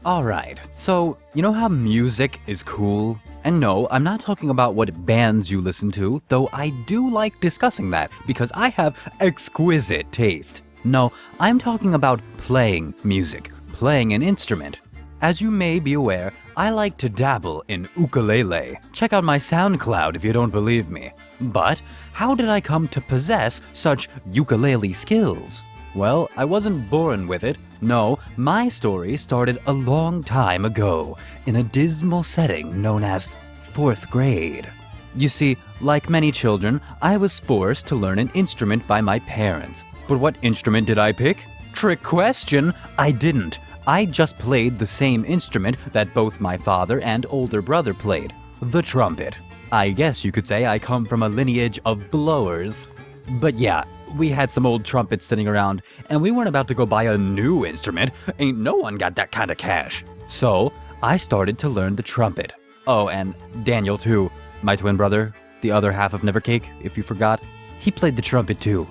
Alright, so you know how music is cool? And no, I'm not talking about what bands you listen to, though I do like discussing that because I have exquisite taste. No, I'm talking about playing music, playing an instrument. As you may be aware, I like to dabble in ukulele. Check out my SoundCloud if you don't believe me. But how did I come to possess such ukulele skills? Well, I wasn't born with it. No, my story started a long time ago, in a dismal setting known as 4th grade. You see, like many children, I was forced to learn an instrument by my parents. But what instrument did I pick? Trick question, I didn't. I just played the same instrument that both my father and older brother played, the trumpet. I guess you could say I come from a lineage of blowers. But yeah, we had some old trumpets sitting around, and we weren't about to go buy a new instrument. Ain't no one got that kind of cash. So, I started to learn the trumpet. Oh, and Daniel too, my twin brother, the other half of Nevercake, if you forgot. He played the trumpet too.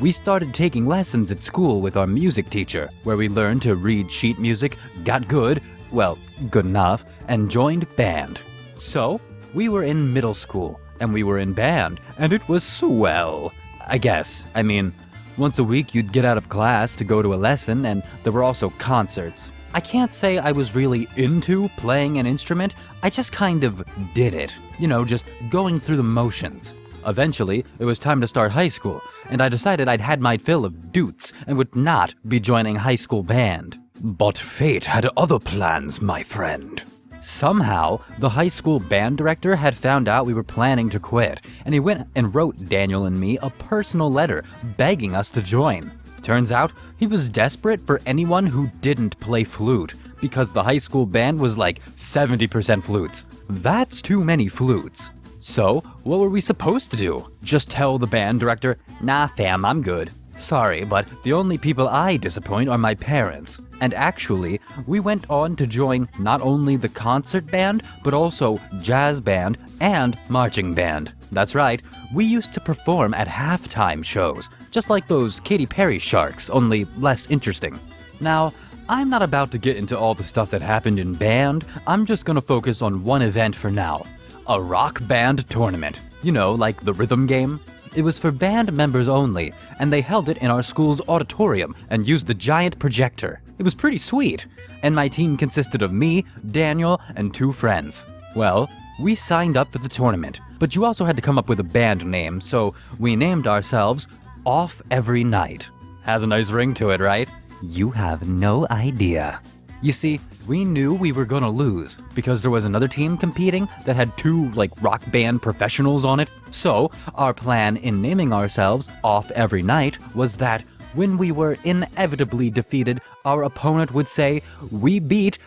We started taking lessons at school with our music teacher, where we learned to read sheet music, got good, well, good enough, and joined band. So, we were in middle school, and we were in band, and it was swell. I guess. I mean, once a week you'd get out of class to go to a lesson, and there were also concerts. I can't say I was really into playing an instrument, I just kind of did it. You know, just going through the motions. Eventually, it was time to start high school, and I decided I'd had my fill of doots and would not be joining high school band. But fate had other plans, my friend. Somehow, the high school band director had found out we were planning to quit, and he went and wrote Daniel and me a personal letter begging us to join. Turns out, he was desperate for anyone who didn't play flute, because the high school band was like 70% flutes. That's too many flutes. So, what were we supposed to do? Just tell the band director, "Nah fam, I'm good." Sorry, but the only people I disappoint are my parents. And actually, we went on to join not only the concert band, but also jazz band and marching band. That's right, we used to perform at halftime shows, just like those Katy Perry sharks, only less interesting. Now, I'm not about to get into all the stuff that happened in band, I'm just gonna focus on one event for now. A rock band tournament. You know, like the rhythm game? It was for band members only, and they held it in our school's auditorium and used the giant projector. It was pretty sweet, and my team consisted of me, Daniel, and 2 friends. Well, we signed up for the tournament, but you also had to come up with a band name, so we named ourselves Off Every Night. Has a nice ring to it, right? You have no idea. You see, we knew we were gonna lose because there was another team competing that had 2, rock band professionals on it. So, our plan in naming ourselves Off Every Night was that when we were inevitably defeated, our opponent would say, "We beat..."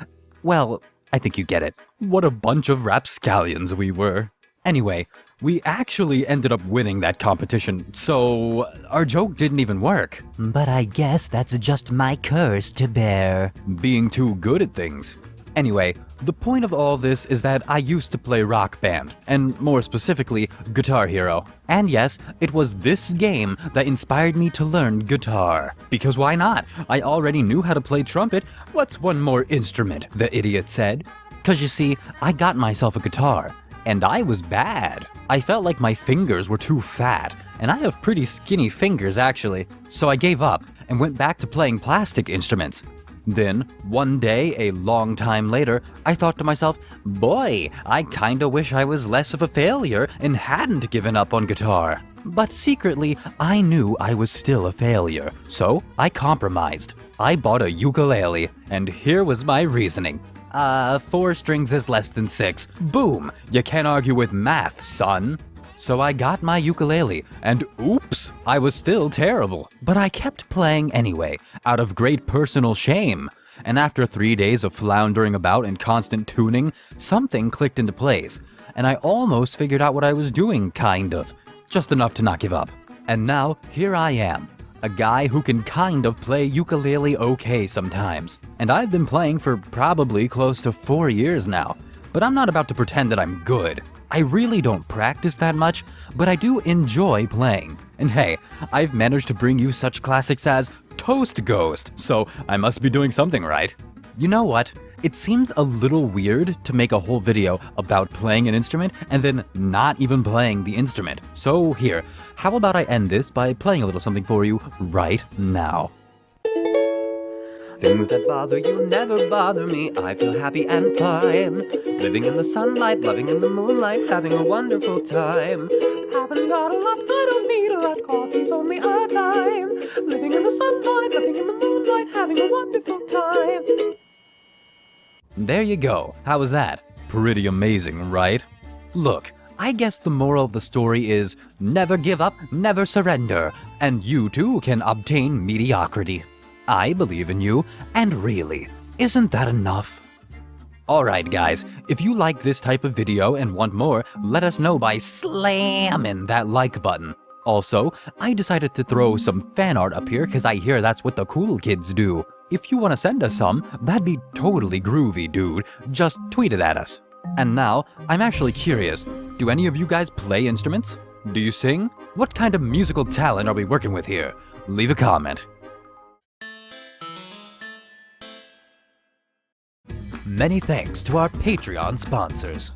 Well, I think you get it. What a bunch of rapscallions we were. Anyway, we actually ended up winning that competition, so our joke didn't even work. But I guess that's just my curse to bear. Being too good at things. Anyway, the point of all this is that I used to play Rock Band, and more specifically, Guitar Hero. And yes, it was this game that inspired me to learn guitar. Because why not? I already knew how to play trumpet. What's one more instrument, the idiot said. 'Cause you see, I got myself a guitar. And I was bad. I felt like my fingers were too fat, and I have pretty skinny fingers actually. So I gave up and went back to playing plastic instruments. Then, one day, a long time later, I thought to myself, boy, I kinda wish I was less of a failure and hadn't given up on guitar. But secretly, I knew I was still a failure, so I compromised. I bought a ukulele, and here was my reasoning. 4 strings is less than 6. Boom! You can't argue with math, son. So I got my ukulele, and oops, I was still terrible. But I kept playing anyway, out of great personal shame. And after 3 days of floundering about and constant tuning, something clicked into place, and I almost figured out what I was doing, kind of. Just enough to not give up. And now, here I am. A guy who can kind of play ukulele okay sometimes. And I've been playing for probably close to 4 years now. But I'm not about to pretend that I'm good. I really don't practice that much, but I do enjoy playing. And hey, I've managed to bring you such classics as Toast Ghost, so I must be doing something right. You know what? It seems a little weird to make a whole video about playing an instrument and then not even playing the instrument. So here, how about I end this by playing a little something for you right now? Things that bother you never bother me. I feel happy and fine. Living in the sunlight, loving in the moonlight, having a wonderful time. Haven't got a lot, I don't need a lot. Coffee's only a dime. Living in the sunlight, living in the moonlight, having a wonderful time. There you go. How was that? Pretty amazing, right? Look, I guess the moral of the story is never give up, never surrender, and you too can obtain mediocrity. I believe in you, and really, isn't that enough? Alright guys, if you like this type of video and want more, let us know by slamming that like button. Also, I decided to throw some fan art up here because I hear that's what the cool kids do. If you want to send us some, that'd be totally groovy, dude. Just tweet it at us. And now, I'm actually curious, do any of you guys play instruments? Do you sing? What kind of musical talent are we working with here? Leave a comment. Many thanks to our Patreon sponsors.